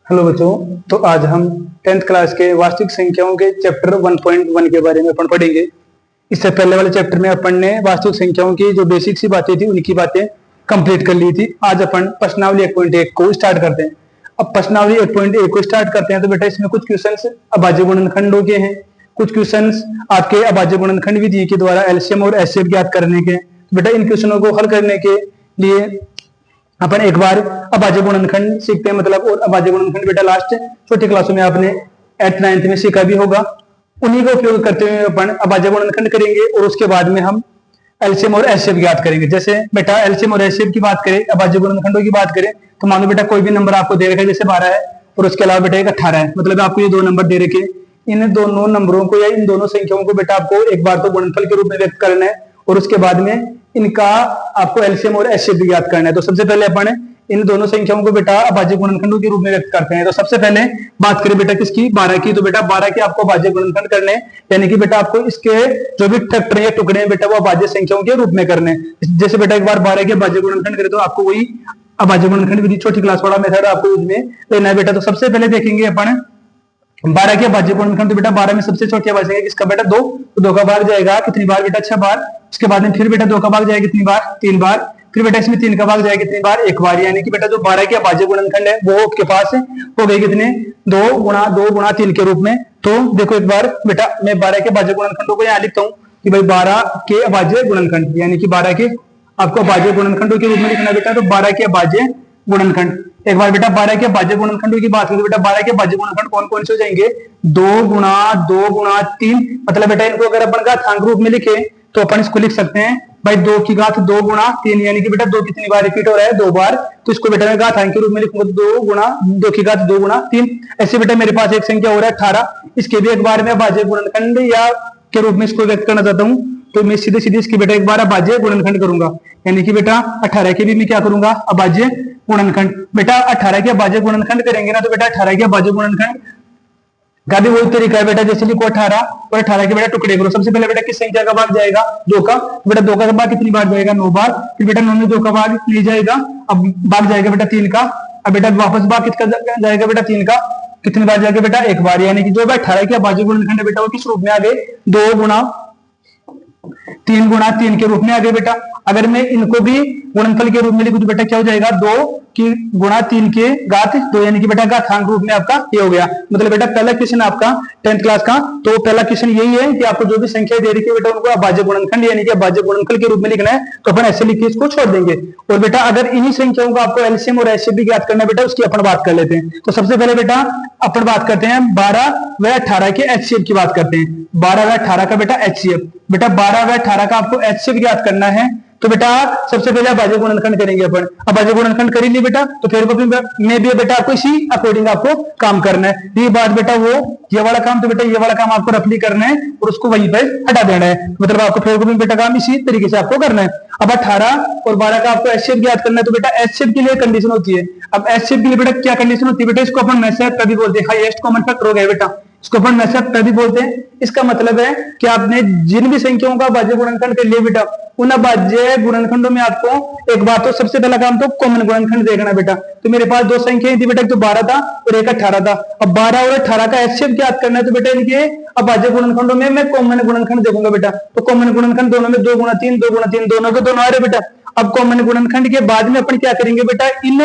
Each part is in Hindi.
हेलो बच्चों। तो आज हम 10th क्लास के वास्तविक संख्याओं के चैप्टर 1.1 के बारे में अपन पढ़ेंगे। इससे पहले वाले चैप्टर में अपन ने वास्तविक संख्याओं की जो बेसिक सी बातें थी उनकी बातें कंप्लीट कर ली थी। आज अपन प्रश्नावली 1.1 को स्टार्ट करते हैं। अब प्रश्नावली 1.1 को स्टार्ट करते हैं तो बेटा इसमें कुछ क्वेश्चंस अभाज्य गुणनखंडों के हैं, कुछ क्वेश्चंस आपके अभाज्य गुणनखंड विधि के द्वारा एलसीएम और एचसीएफ ज्ञात करने के। तो बेटा इन क्वेश्चनों को हल करने के लिए अपन एक बार अभाज्य गुणनखंड सीखते हैं, मतलब और अभाज्य गुणनखंड बेटा लास्ट छोटी क्लासों में आपने 8th 9th में सीखा भी होगा। उन्हीं का उपयोग करते हुए अपन अभाज्य गुणनखंड करेंगे और उसके बाद में हम एलसीएम और एचसीएफ ज्ञात करेंगे। जैसे बेटा एलसीएम और एचसीएफ की बात करें, अभाज्य गुणनखंडों की बात करें तो मान लो बेटा कोई भी नंबर आपको दे रखा है, जैसे 12 है और उसके अलावा बेटा एक 18 है, मतलब आपको ये दो नंबर दे रखे। इन दोनों नंबरों को या इन दोनों संख्याओं को बेटा आपको एक बार तो गुणनफल के रूप में व्यक्त करना है और उसके बाद में इनका आपको एलसीएम और एचसीएफ भी ज्ञात करना है। तो सबसे पहले अपन इन दोनों संख्याओं को बेटा अभाज्य गुणनखंडों के रूप में व्यक्त करते हैं। तो सबसे पहले बात करें बेटा किसकी, 12 की। तो बेटा 12 के आपको अभाज्य गुणनखंड करने, यानी कि बेटा आपको इसके जो भी फैक्टर या टुकड़े हैं बेटा वो अभाज्य संख्याओं के रूप में करने। जैसे बेटा एक बार 12 के अभाज्य गुणनखंड करें तो आपको वही अभाज्य गुणनखंड विधि छोटी क्लास वाला मेथड आपको उसमें लेना है बेटा। तो सबसे पहले देखेंगे अपन 12 के अभाज्य गुणनखंड। तो बेटा 12 में सबसे छोटी अभाज्य है किसका बेटा, 2। तो 2 का भाग जाएगा कितनी बार बेटा, 6 बार। उसके बाद में फिर बेटा 2 का भाग जाएगा कितनी बार, 3 बार। फिर बेटा इसमें 3 का भाग जाएगा कितनी बार, 1 बार। यानी कि बेटा जो 12 के अभाज्य गुणनखंड है वो आपके पास हो गए कितने, 2 गुणा 3 के रूप में। तो देखो एक बार बेटा मैं 12 के अभाज्य गुणनखंडों को यहाँ लिखता हूँ कि भाई 12 के अभाज्य गुणनखंड, यानी कि 12 के आपको अभाज्य गुणनखंडों के रूप में लिखना बेटा। तो 12 के अभाज्य गुणनखंड, एक बार बेटा 12 के अभाज्य गुणनखंडों की बात करें तो बेटा 12 के अभाज्य गुणनखंड कौन कौन से हो जाएंगे, 2 गुणा 3। मतलब बेटा इनको अगर अपन घातांक रूप में लिखे तो अपन इसको लिख सकते हैं भाई 2 की घात 2 गुणा 3, यानी कि बेटा 2 कितनी बार रिपीट हो रहा है, 2 बार। तो इसको बेटा मैं घातांक के रूप में लिखूंगा 2 की घात 2 गुणा 3। ऐसे बेटा मेरे पास एक संख्या हो रहा है 18, इसके भी एक बार मैं अभाज्य गुणनखंड या के रूप में इसको व्यक्त करना चाहता हूँ। तो मैं सीधे सीधे इसकी बेटा एक बार अभाज्य गुणनखंड करूंगा, यानी कि बेटा 18 के भी मैं क्या करूंगा, अभाज्य गुणनखंड। बेटा 18 के अभाज्य गुणनखंड करेंगे ना तो बेटा 18 के अभाज्य गुणनखंड का भी वही तरीका है बेटा, जैसे लिखो 18 और 18 के बेटा टुकड़े करो। सबसे पहले बेटा किस संख्या का भाग जाएगा, 2 का। बेटा 2 का भाग कितनी बार जाएगा, 9 बार। फिर बेटा 9 में 2 का भाग नहीं जाएगा, अब भाग जाएगा बेटा 3 का। अब बेटा वापस भाग किसका जाएगा बेटा, 3 का। कितनी बार जाएगा बेटा, 1 बार। यानी कि जो 18 के अभाज्य गुणनखंड है बेटा वो किस रूप में आ गए, 2 गुणा 3 के रूप में आ गए बेटा। अगर मैं इनको भी गुणनफल के रूप में लिखूं तो बेटा क्या हो जाएगा, 2 की गुणा 3 के घात 2, यानी कि बेटा घातांक रूप में आपका ये हो गया। मतलब बेटा पहला क्वेश्चन आपका 10th क्लास का, तो पहला क्वेश्चन यही है कि आपको जो भी संख्या दे रही है बेटा उनको अभाज्य गुणनखंड यानी कि अभाज्य गुणनफल के रूप में लिखना है। तो अपन ऐसे लिख के इसको छोड़ देंगे। और बेटा अगर इन्हीं संख्याओं को आपको एलसीएम और एचसीएफ भी ज्ञात करना है बेटा, उसकी अपन बात कर लेते हैं। तो सबसे पहले बेटा अपन बात करते हैं 12 व 18 के एचसीएफ की बात करते हैं। 12 व 18 का बेटा एचसीएफ, बेटा 12 व 18 का आपको एचसीएफ ज्ञात करना है। तो बेटा सबसे पहले अभाज्य गुणनखंड करेंगे अपन। अभाज्य गुणनखंड कर लिए बेटा, तो फिर मैं भी बेटा आपको इसी अकॉर्डिंग आपको काम करना है। ये बात बेटा वो ये वाला काम, तो बेटा ये वाला काम आपको रफली करना है और उसको वहीं पर हटा देना है। मतलब आपको फिर भी बेटा काम इसी तरीके से आपको करना है। अब 18 और 12 का आपको एचसीएफ ज्ञात करना है। तो बेटा एचसीएफ के लिए कंडीशन होती है। अब एचसीएफ के लिए बेटा क्या कंडीशन होती है बेटा, इसको अपन मैसेज तभी बोलते हैं, हाईएस्ट कॉमन फैक्टर हो गया बेटा, इसको अपन मैसेज तभी बोलते हैं। इसका मतलब है कि आपने जिन भी संख्याओं का अभाज्य गुणनखंड कर लिया बेटा, उन अभाज्य गुणनखंडों में आपको एक बात तो सबसे पहला काम तो कॉमन गुणनखंड देखना बेटा। तो मेरे पास 2 संख्याएं थी बेटा, एक तो 12 था और एक 18 था। अब 12 और 18 का एचसीएफ ज्ञात करना है। तो बेटा इनके अभाज्य गुणनखंडों में मैं कॉमन गुणनखंड देखूंगा बेटा। तो कॉमन गुणनखंड दोनों में 2 गुणा 3 दोनों के दोनों आ रहे बेटा। अब कॉमन गुणनखंड के बाद में अपन क्या करेंगे बेटा, इन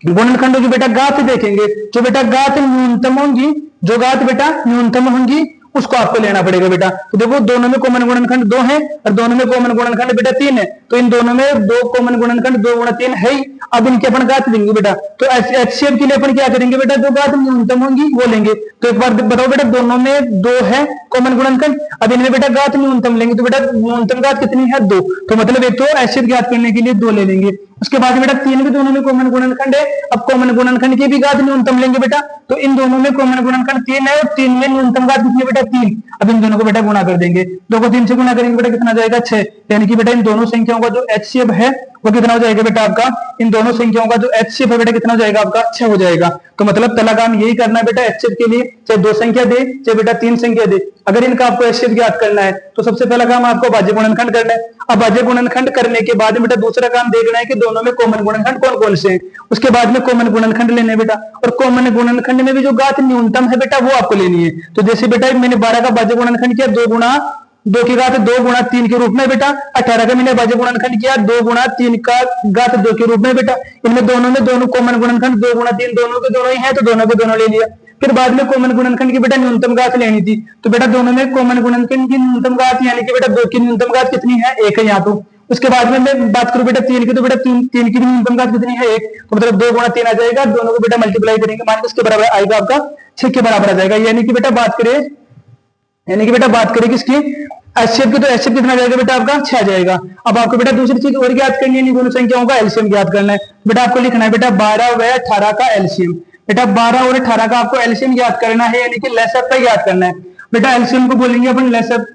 गुणनखंडों की बेटा घात देखेंगे। जो बेटा घात न्यूनतम होंगी, जो घात बेटा न्यूनतम होंगी उसको आपको लेना पड़ेगा बेटा। तो देखो दोनों में कॉमन गुणनखंड 2 है और दोनों में कॉमन गुणनखंड बेटा 3 है। तो इन दोनों में 2 कॉमन गुणनखंड 2 गुणा 3 है ही। अब इनके अपन घात देंगे बेटा। तो एचसीएफ के लिए अपन क्या करेंगे बेटा, जो घात न्यूनतम होंगी वो लेंगे। तो एक बार बताओ बेटा दोनों में 2 है कॉमन गुणनखंड, अब इनमें बेटा घात न्यूनतम लेंगे। तो बेटा न्यूनतम घात कितनी है, 2। तो मतलब एक तो एचसीएफ ज्ञात करने के लिए 2 ले लेंगे। उसके बाद बेटा 3 भी दोनों में कॉमन गुणनखंड है। अब कॉमन गुणनखंड की भी घात न्यूनतम लेंगे बेटा। तो इन दोनों में कॉमन गुणनखंड 3 है और 3 में न्यूनतम घात कितनी बेटा, 3। अब इन दोनों को बेटा गुणा कर देंगे, 2 को 3 से गुणा करेंगे बेटा कितना जाएगा, 6। यानी कि बेटा इन दोनों संख्याओं का जो एचसीएफ है वो कितना हो जाएगा बेटा आपका, इन दोनों संख्याओं का जो एचसीएफ है बेटा कितना हो जाएगा आपका, 6 हो जाएगा। तो मतलब पहला काम यही करना है बेटा एचसीएफ के लिए। चाहे 2 संख्या दे, चाहे बेटा 3 संख्या दे, अगर इनका आपको एचसीएफ ज्ञात करना है तो सबसे पहला काम आपको भाज्य गुणनखंड करना है। अब भाज्य गुणनखंड करने के बाद बेटा दूसरा काम देखना है कि दोनों में कॉमन गुणनखंड कौन कौन से हैं। उसके बाद में कॉमन गुणनखंड लेने बेटा, और कॉमन गुणनखंड में भी जो घात न्यूनतम है बेटा वो आपको लेनी है। तो जैसे बेटा मैंने 12 का भाज्य गुणनखंड किया 2 गुणा 2 की घात 2 गुणा 3 के रूप में बेटा, 18 का मैंने भाज्य गुणनखंड किया 2 गुणा 3 का घात 2 के रूप में बेटा। इनमें दोनों कॉमन गुणनखंड 2 गुणा 3 दोनों के दोनों ही है, तो दोनों के दोनों ले लिया। फिर बाद में कॉमन गुणनखंड की बेटा न्यूनतम घात लेनी थी, तो बेटा दोनों में कॉमन गुणनखंड की न्यूनतम घात यानी कि बेटा 2 की न्यूनतम घात कितनी है, 1 है यहाँ। तो उसके बाद में मैं बात करूं बेटा 3 की, तो बेटा 3 की भी न्यूनतम घात कितनी है, 1, तो मतलब 2 गुणा 3 आ जाएगा, दोनों को बेटा मल्टीप्लाई करेंगे, मान उसके बराबर आएगा आपका 6 के बराबर आ जाएगा। यानी कि बेटा बात करें किसकी, एचसीएफ की, तो एचसीएफ कितना जाएगा बेटा आपका 6 आ जाएगा। अब आपको बेटा दूसरी चीज और ज्ञात करनी है, दोनों संख्याओं का एलसीएम ज्ञात करना है। बेटा आपको लिखना है बेटा 12 व 18 का एलसीएम। बेटा 12 और 18 का आपको एलसीएम ज्ञात करना है, यानी कि लेसअप का ज्ञात करना है। बेटा एलसीएम को बोलेंगे अपन लेसअप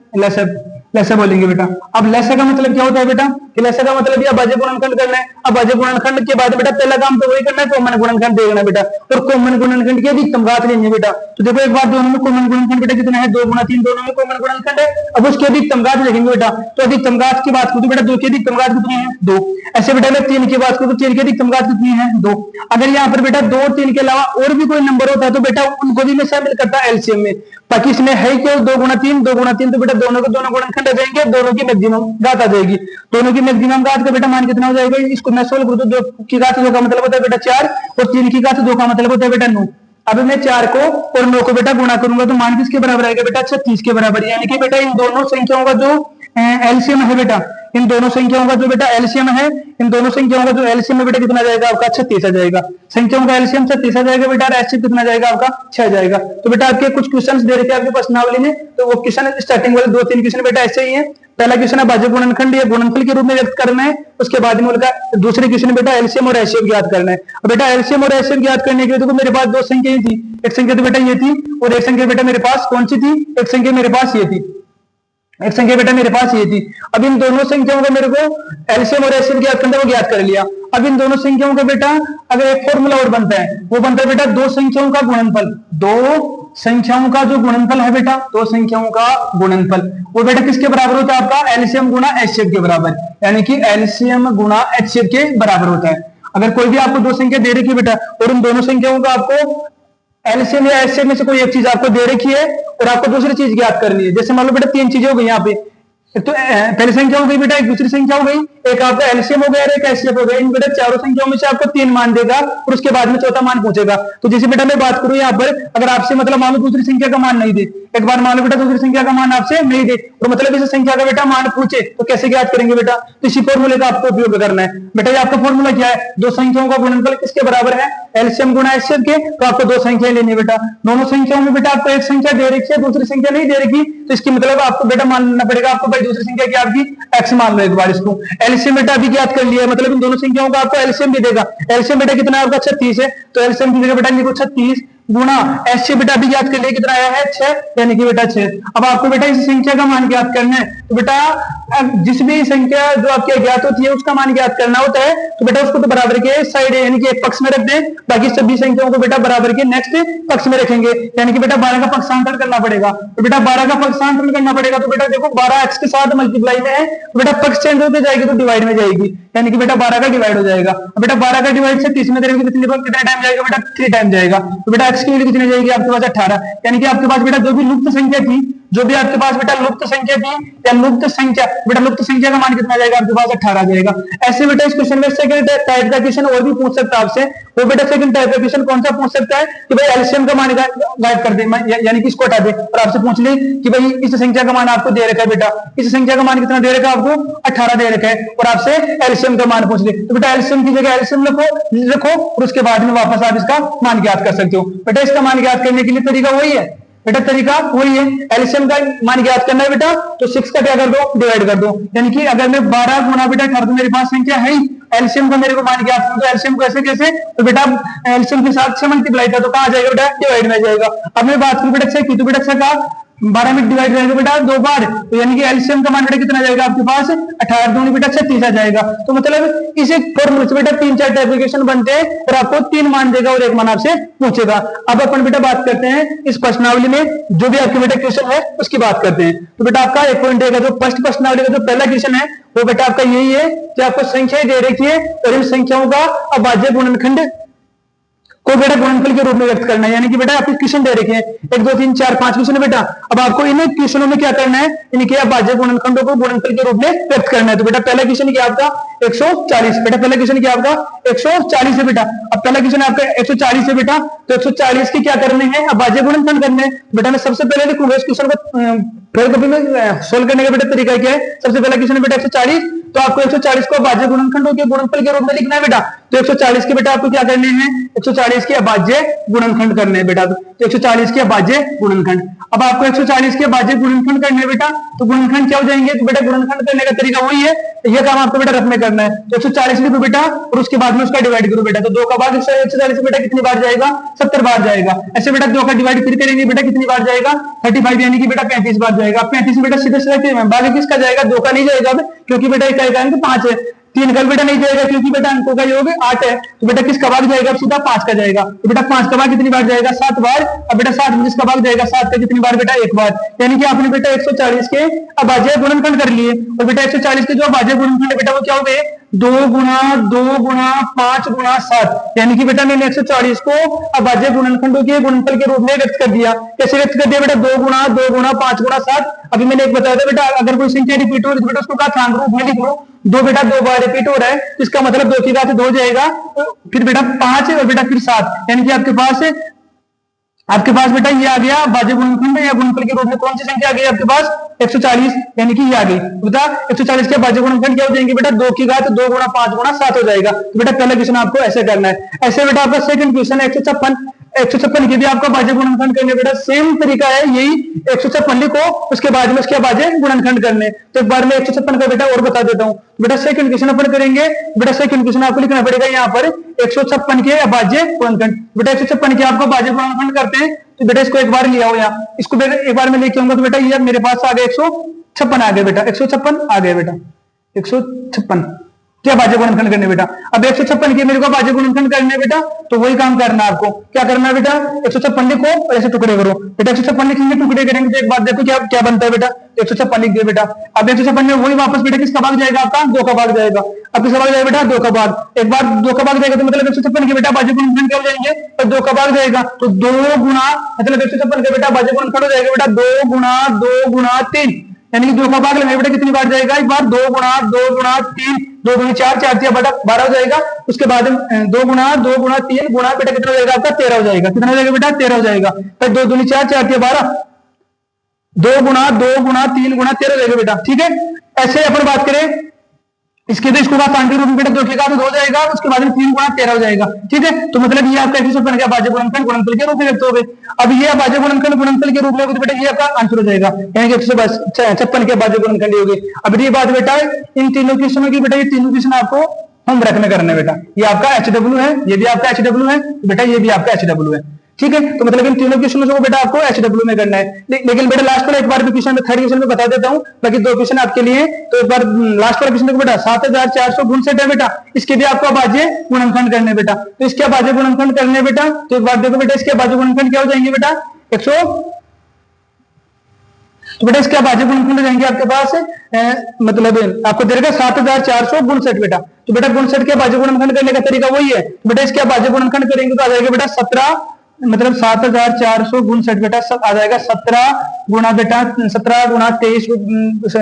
बोलेंगे बेटा। अब लेसअप का मतलब क्या होता है बेटा, कि लेसअप का मतलब यह भाज्य गुणनखंड करना है। अब भाज्य गुणनखंड के बाद बेटा पहला काम तो वही करना है, कॉमन गुणनखंड देखना बेटा, और कॉमन गुणनखंड की अधिकतम घात लेनी है बेटा। तो देखो एक बार दोनों में कॉमन गुणनखंड बेटा कितना है, 2 गुणा 3 दोनों में कॉमन गुणनखंड है। अब उसकी अधिकतम घात लिखेंगे बेटा, तो अधिकतम घात की बात करूं तो बेटा 2 की अधिकतम घात कितनी है, 2। ऐसे बेटा मैं 3 की बात करूं तो 3 की अधिकतम घात कितनी है, 2। अगर यहाँ पर बेटा 2 और 3 के अलावा और भी कोई नंबर होता है तो बेटा उनको भी मैं शामिल करता है एलसीएम में। बाकी इसमें है क्या, 2 गुणा 3 तो बेटा दोनों के दोनों गुणनखंड आ जाएंगे, दोनों की मैक्सिमम घात आ जाएगी। दोनों की मैक्सिमम घात का बेटा मान कितना हो जाएगा, इसको मैं सोल्व करूं तो 2 की घात 2 का मतलब होता है बेटा 4, और 3 की घात 2 का मतलब होता है बेटा 9। अब मैं 4 को और 9 को बेटा गुणा करूंगा तो मान किसके बराबर आएगा बेटा, 36 के बराबर। यानी कि बेटा इन दोनों संख्याओं का जो एलसीएम है बेटा, इन दोनों संख्याओं का जो बेटा एलसीएम है, इन दोनों संख्याओं का जो एलसीएम है बेटा कितना जाएगा आपका, 36 आ जाएगा। संख्याओं का एलसीएम 36 आ जाएगा बेटा, और एचसीएफ कितना जाएगा आपका, 6 आ जाएगा। तो बेटा आपके कुछ क्वेश्चंस दे रखे आपके प्रश्नावली में, तो वो क्वेश्चन स्टार्टिंग वाले 2-3 क्वेश्चन बेटा ऐसे ही है। पहला क्वेश्चन है भाज्य गुणनखंड या गुणनफल के रूप में व्यक्त करना है, उसके बाद में उनका दूसरे क्वेश्चन बेटा एलसीएम और एचसीएफ ज्ञात करना है। अब बेटा एलसीएम और एचसीएफ ज्ञात करने के लिए देखो मेरे पास 2 संख्याएं थी, एक संख्या तो बेटा ये थी, और एक संख्या बेटा मेरे पास कौन सी थी, एक संख्या मेरे पास ये थी, एक संख्या बेटा मेरे पास ये थी। अब इन दोनों संख्याओं का मेरे को एलसीएम और एचसीएफ ज्ञात करना है, वो ज्ञात कर लिया। अब इन दोनों संख्याओं का बेटा अगर एक फॉर्मूला और बनता है, वो बनता है बेटा 2 संख्याओं का गुणनफल। 2 संख्याओं का जो गुणनफल है बेटा, 2 संख्याओं का गुणनफल वो बेटा किसके बराबर होता है आपका, एलसीएम गुणा एचसीएफ के बराबर, यानी कि एलसीएम गुणा एचसीएफ के बराबर होता है। अगर कोई भी आपको 2 संख्या दे रखी है बेटा, और उन दोनों संख्याओं का आपको एलसीएम या एचसीएफ में से कोई एक चीज आपको दे रखी है और आपको दूसरी चीज ज्ञात करनी है, जैसे मान लो बेटा 3 चीजें हो गई यहाँ पे, तो पहली संख्या हो गई बेटा, एक दूसरी संख्या हो गई, एक आपका एलसीएम हो गया, एक एचसीएफ हो गया। इन बेटा चारों संख्याओं में से आपको 3 मान देगा और उसके बाद में चौथा मान पूछेगा। तो जैसे बेटा मैं बात करूं यहाँ पर, अगर आपसे मतलब मान लो दूसरी संख्या का मान नहीं दे, एक बार मान लो बेटा दूसरी संख्या का मान आपसे नहीं दे, तो मतलब इस संख्या का बेटा मान पूछे तो कैसे ज्ञात करेंगे बेटा, तो इसी फॉर्मूले का आपको उपयोग करना है। बेटा ये आपका फॉर्मूला क्या है, 2 संख्याओं का गुणनफल किसके बराबर है, एलसीएम गुणा एचसीएफ के। तो आपको 2 संख्याएं लेनी है बेटा, दोनों संख्याओं में बेटा आपको एक संख्या दे रखी है, दूसरी संख्या नहीं दे रखी, तो इसकी मतलब आपको बेटा मानना पड़ेगा, आपको भाई दूसरी संख्या क्या आपकी एक्स मान लो एक बार। इसको एलसीएम बेटा अभी ज्ञात कर लिया है, मतलब इन दोनों संख्याओं का आपको एलसीएम भी देगा। एलसीएम बेटा कितना है आपका 36 है, तो एलसीएम की जगह बेटा लिखो 36 गुणा एचसीएफ बेटा अभी ज्ञात कर लिया कितना आया है 6, यानी कि बेटा 6। अब आपको बेटा इस संख्या का मान ज्ञात करना है, तो बेटा जिस भी संख्या जो आपकी अज्ञात होती है उसका मान ज्ञात करना होता है, तो बेटा उसको तो बराबर के साइड यानी कि एक पक्ष में रख दें, बाकी सभी संख्याओं को बेटा बराबर के नेक्स्ट पक्ष में रखेंगे, यानी कि बेटा 12 का पक्षांतरण करना पड़ेगा। तो बेटा 12 का पक्षांतरण करना पड़ेगा, तो बेटा देखो 12 एक्स के साथ मल्टीप्लाई में है, तो बेटा पक्ष चेंज होते जाएगी तो डिवाइड में जाएगी, यानी कि बेटा 12 का डिवाइड हो जाएगा। बेटा 12 का डिवाइड से 30 में करेंगे तो कितना टाइम जाएगा बेटा, 3 टाइम जाएगा। तो बेटा एक्स की वैल्यू कितनी जाएगी आपके पास 18, यानी कि आपके पास बेटा जो भी लुप्त संख्या थी, जो भी आपके पास बेटा लुप्त संख्या थी या लुप्त संख्या, बेटा लुप्त संख्या का मान कितना जाएगा आपके पास 18 जाएगा। ऐसे बेटा इस क्वेश्चन में सेकंड टाइप का क्वेश्चन और भी पूछ सकता है आपसे, वो बेटा सेकंड टाइप का क्वेश्चन कौन सा पूछ सकता है कि भाई एलसीएम का मान गायब कर दे, यानी कि इसको हटा दे, और आपसे पूछ ले कि भाई इस संख्या का मान आपको दे रखा है बेटा, इस संख्या का मान कितना दे रखा है आपको 18 दे रखा है, और आपसे एलसीएम का मान पूछ ले, तो बेटा एलसीएम की जगह एलसीएम लिखो और उसके बाद में वापस आप इसका मान ज्ञात कर सकते हो। बेटा इसका मान ज्ञात करने के लिए तरीका वही है बेटा, तरीका वही है, एलसीएम का मान ज्ञात करना है बेटा, तो 6 का क्या कर दो, डिवाइड कर दो, यानी कि अगर मैं 12 गुणा बेटा 18 तो मेरे पास संख्या है ही, एलसीएम का मेरे को मान ज्ञात करना, तो एलसीएम कैसे कैसे, तो बेटा एलसीएम के साथ 6 मल्टीप्लाई था तो कहां जाएगा बेटा, डिवाइड में जाएगा। अब मैं बात करूं बेटा 6 की, तो बेटा 6 का 12 में डिवाइड रहेगा बेटा 2 बार, तो यानी कि एलसीएम का मान बेटा कितना जाएगा आपके पास 18 दूनी बेटा 36 आ जाएगा। तो मतलब इस एक फॉर्मूले से बेटा 3-4 टाइपिफिकेशन बनते हैं और आपको 3 मान देगा और 1 मान आपसे पूछेगा। अब अपन बेटा बात करते हैं इस प्रश्नावली में जो भी आपके बेटा क्वेश्चन है उसकी बात करते हैं। तो बेटा आपका 1 पॉइंट का जो फर्स्ट प्रश्नावली का जो पहला क्वेश्चन है वो बेटा आपका यही है कि आपको संख्याएं दे रखी है और इन संख्याओं का अभाज्य गुणनखंड को बेटा गुणनफल के रूप में व्यक्त करना है। यानी कि बेटा आपको क्वेश्चन दे रखे हैं 1 2 3 4 5 क्वेश्चन है बेटा। अब आपको इन क्वेश्चनों में क्या करना है, इनके अभाज्य गुणनखंडों को गुणनफल के रूप में व्यक्त करना है। तो बेटा पहला क्वेश्चन क्या आपका 140, बेटा पहला क्वेश्चन क्या आपका 140 है बेटा। अब पहला क्वेश्चन आपका 140 है बेटा, तो 140 की क्या करने हैं अभाज्य गुणनखंड करने हैं। बेटा मैं सबसे पहले लिखूंगा इस क्वेश्चन को फिर कभी में सोल्व करने का बेटा तरीका क्या है। सबसे पहला क्वेश्चन बेटा 140, तो आपको 140 को अभाज्य गुणनखंडों के गुणनफल के रूप में लिखना है बेटा। तो 140 के बेटा आपको क्या करने हैं 140 के अभाज्य गुणनखंड करने हैं बेटा। तो 140 के अभाज्य गुणनखंड, अब आपको 140 के अभाज्य गुणनखंड करने हैं बेटा। तो गुणनखंड क्या हो जाएंगे, तो बेटा गुणनखंड करने का तरीका वही है, यह काम आपको बेटा रफ में करना है। तो 140 लिखो बेटा और उसके बाद में उसका डिवाइड करो बेटा। तो 2 का भाग 140 बेटा कितनी बार जाएगा 70 बार जाएगा। ऐसे बेटा 2 का डिवाइड फिर करेंगे बेटा कितनी बार जाएगा 35, यानी कि बेटा 35 बार जाएगा। 35 बेटा सीधे सीधे बाकी किसका जाएगा 2 का नहीं जाएगा क्योंकि बेटा इकाई का अंक 5 है। 3 का बेटा नहीं जाएगा क्योंकि बेटा अंकों का योग 8 है। तो बेटा किसका भाग जाएगा सीधा 5 का जाएगा। तो बेटा 5 का भाग कितनी बार जाएगा 7 बार। अब बेटा 7 में किसका भाग जाएगा 7 का कितनी बार बेटा 1 बार। यानी कि आपने बेटा 140 के अभाज्य गुणनखंड कर लिए और बेटा 140 के जो अभाज्य गुणनखंड बेटा वो क्या हो गए 2 गुणा 5 गुणा 7, यानी कि बेटा मैंने 140 को अभाज्य गुणनखंडों के गुणनफल के रूप में व्यक्त कर दिया। कैसे व्यक्त कर दिया बेटा 2 गुणा 5 गुणा 7। अभी मैंने एक बताया था बेटा अगर कोई संख्या रिपीट हो रही है बेटा उसको घातांक रूप में लिख लो। 2 बेटा 2 बार रिपीट हो रहा है, इसका मतलब 2 की घात 2 जाएगा, फिर बेटा 5 और बेटा फिर 7, यानी कि आपके पास बेटा ये आ गया अभाज्य गुणनखंड या गुणनफल के रूप में कौन सी संख्या आ गई आपके पास 140, यानी कि ये आ गई। बेटा 140 के अभाज्य गुणनखंड क्या हो जाएंगे बेटा 2 की घात 2 गुणा 5 गुणा 7 हो जाएगा। तो बेटा पहला क्वेश्चन आपको ऐसे करना है। ऐसे बेटा आपका सेकंड क्वेश्चन है 156 के भी आपका अभाज्य गुणनखंड करने बेटा सेम तरीका है, यही 156 लिखो उसके बाद में उसके अभाज्य गुणनखंड करने। तो एक बार मैं 156 का बेटा और बता देता हूं। बेटा सेकंड क्वेश्चन अपन करेंगे, बेटा सेकंड क्वेश्चन आपको लिखना पड़ेगा यहाँ पर 156 के अभाज्य गुणनखंड। बेटा 156 के आपको अभाज्य गुणनखंड करते हैं, तो बेटा इसको एक बार लिया हो यहाँ, इसको एक बार मैं लेके आऊंगा। तो बेटा ये मेरे पास आ गया 156 आ गया बेटा, 156 आ गया बेटा 156 क्या अभाज्य गुणनखंड करने बेटा। अब 156 के मेरे को अभाज्य गुणनखंड करने बेटा, तो वही काम करना है आपको। क्या करना है बेटा 156 लिखो और ऐसे टुकड़े करो। बेटा 156 लिखेंगे टुकड़े करेंगे तो एक बात देखो क्या क्या बनता है बेटा 156 लिख दिया बेटा। अब 156 में वही वापस बेटा किसका भाग जाएगा आपका 2 का भाग जाएगा। अब किसका भाग जाएगा बेटा 2 का भाग। एक बार 2 का भाग जाएगा तो मतलब 156 के बेटा अभाज्य गुणनखंड क्या हो जाएंगे तो 2 का भाग जाएगा। तो 2 गुणा मतलब 156 के बेटा अभाज्य गुणनखंड हो जाएगा बेटा 2 गुणा 3, यानी कि 2 का भाग लेंगे बेटा कितनी बार जाएगा एक बार 2 गुणा 3, 2 गुणी 4 4 बेटा 12 हो जाएगा। उसके बाद 2 गुणा 3 गुणा बेटा कितना हो जाएगा आपका 13 हो जाएगा। कितना हो जाएगा बेटा 13 हो जाएगा। फिर 2 दूनी 4 4 12, 2 गुणा 3 गुणा 13 हो जाएगा बेटा। ठीक है, ऐसे अपन बात करें इसके तो इसको घातांक के रूप में बेटा 2 की घात 2 हो जाएगा, उसके बाद में 3 गुणा 13 हो जाएगा। ठीक है, तो मतलब ये आपका 156 का अभाज्य गुणनखंड गुणनफल के रूप में व्यक्त हो गए। अब ये अभाज्य गुणनखंड गुणनफल के रूप में तो बेटा ये आपका आंसर हो जाएगा, यानी कि 156 के अभाज्य गुणनखंड हो गए। अब ये बात बेटा इन तीनों क्वेश्चनों की बेटा ये तीनों क्वेश्चन आपको होमवर्क में करना है बेटा। ये आपका HW है, ये भी आपका HW है बेटा, ये भी आपका HW है। ठीक है, तो मतलब इन तीनों क्वेश्चनों को बेटा आपको HW में करना है। लेकिन बेटा लास्ट वाला एक बार भी क्वेश्चन में थर्ड क्वेश्चन में बता देता हूं, बाकी 2 क्वेश्चन आपके लिए। तो एक बार लास्ट वाला क्वेश्चन देखो बेटा 7459 है बेटा, इसके भी आपको अभाज्य गुणनखंड करने बेटा। तो इसके अभाज्य गुणनखंड करने बेटा, तो एक बार देखो बेटा इसके अभाज्य गुणनखंड क्या हो जाएंगे बेटा 100, तो बेटा इसके अभाज्य गुणनखंड हो जाएंगे आपके पास मतलब आपको दे देगा 7459 बेटा। तो बेटा 59 के अभाज्य गुणनखंड करने का तरीका वही है। बेटा इसके अभाज्य गुणनखंड करेंगे तो आ जाएगा बेटा 17 मतलब 7459 बेटा आ जाएगा 17 गुणा बेटा 17 गुणा 23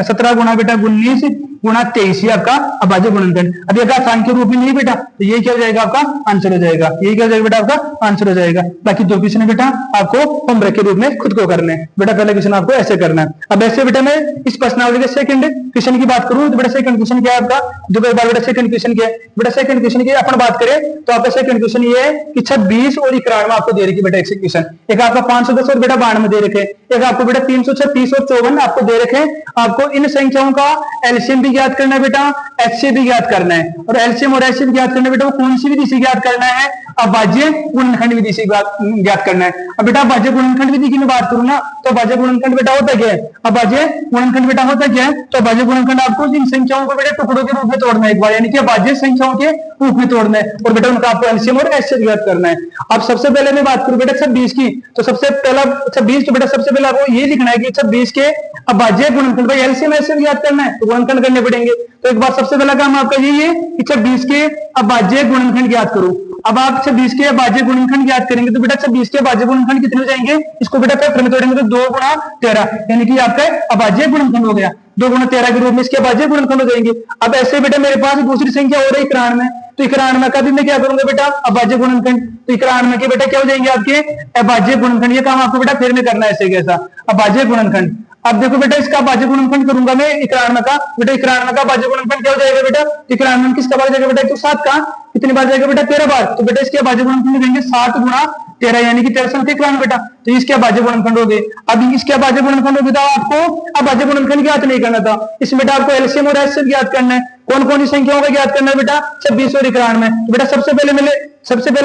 17 गुणा बेटा 19 गुणा 23, ये आपका अभाज्य गुणनखंड। अब ये घातांक के रूप में नहीं बेटा, तो ये क्या हो जाएगा आपका आंसर हो जाएगा, ये क्या हो जाएगा बेटा आपका आंसर हो जाएगा। बाकी 2 क्वेश्चन बेटा आपको होमवर्क के रूप में खुद को करने हैं बेटा। पहला क्वेश्चन आपको ऐसे करना है। अब ऐसे बेटा मैं इस प्रश्नावली के सेकंड क्वेश्चन की बात करूं तो बेटा सेकंड क्वेश्चन क्या है आपका, जो एक बार बेटा सेकंड क्वेश्चन क्या है बेटा। सेकंड क्वेश्चन की अपन बात करें तो आपका सेकंड क्वेश्चन ये है कि 26 और 91 आपको दे रखी बेटा एक क्वेश्चन। एक आपका 510 और बेटा 92 दे रखे, एक आपको बेटा 336 और 54 आपको दे रखे। आपको इन संख्याओं का एलसीएम भी ज्ञात करना है बेटा, एचसीएफ भी ज्ञात करना है। और एलसीएम और एचसीएफ ज्ञात करना है बेटा, वो कौन सी विधि से ज्ञात करना है, अभाज्य गुणनखंड विधि से ज्ञात करना है। अब बेटा अभाज्य गुणनखंड विधि की मैं बात करूं ना तो अभाज्य गुणनखंड बेटा होता क्या है, अभाज्य गुणनखंड बेटा होता क्या है, तो अभाज्य गुणनखंड आपको इन संख्याओं को बेटा टुकड़ों के रूप में तोड़ना है एक बार, यानी कि अभाज्य संख्याओं के रूप में तोड़ना है और बेटा उनका आपको एलसीएम और एचसीएफ ज्ञात करना है। अब सबसे पहले मैं बात करूं बेटा 26 की, तो सबसे पहला 26, तो बेटा सबसे पहले आपको ये लिखना है कि 26 के अभाज्य गुणनखंड, भाई एलसीएम एचसीएफ ज्ञात करना है तो गुणनखंड करने पड़ेंगे। तो एक बार सबसे पहला काम आपका यही है कि 26 के अभाज्य गुणनखंड ज्ञात करो। अब आप 26 के अभाज्य गुणनखंड ज्ञात करेंगे तो बेटा 26 के अभाज्य गुणनखंड कितने हो जाएंगे, इसको बेटा फैक्टर में तोड़ेंगे तो 2 गुणा 13, यानी कि आपका अभाज्य गुणनखंड हो गया, 2 गुणा 13 के रूप में इसके अभाज्य गुणनखंड हो जाएंगे। अब ऐसे बेटा मेरे पास दूसरी संख्या हो रही 91, तो 91 का भी मैं क्या करूंगा बेटा अभाज्य गुणनखंड, तो 91 के बेटा क्या हो जाएंगे आपके अभाज्य गुणनखंड। ये काम आपको बेटा फिर में करना है ऐसे कैसा अभाज्य गुणनखंड। अब देखो बेटा इसका अभाज्य गुणनखंड करूंगा मैं 91 का, बेटा 91 का अभाज्य गुणनखंड क्या हो जाएगा बेटा, 91 किसका बार जाएगा बेटा 107 का, कितनी बार जाएगा बेटा 13 बार, तो बेटा इसके अभाज्य गुणनखंड देंगे 7 गुणा 13, यानी कि 13 के 91 बेटा, तो इसके अभाज्य गुणनखंड हो गए। अब इसके अभाज्य गुणनखंड हो गया, आपको अभाज्य गुणनखंड ज्ञात नहीं करना था, इसमें बेटा आपको एलसीएम और एचसीएफ ज्ञात करना है। कौन कौन सी संख्याओं का ज्ञात करना है बेटा 26 और 91, तो बेटा सबसे पहले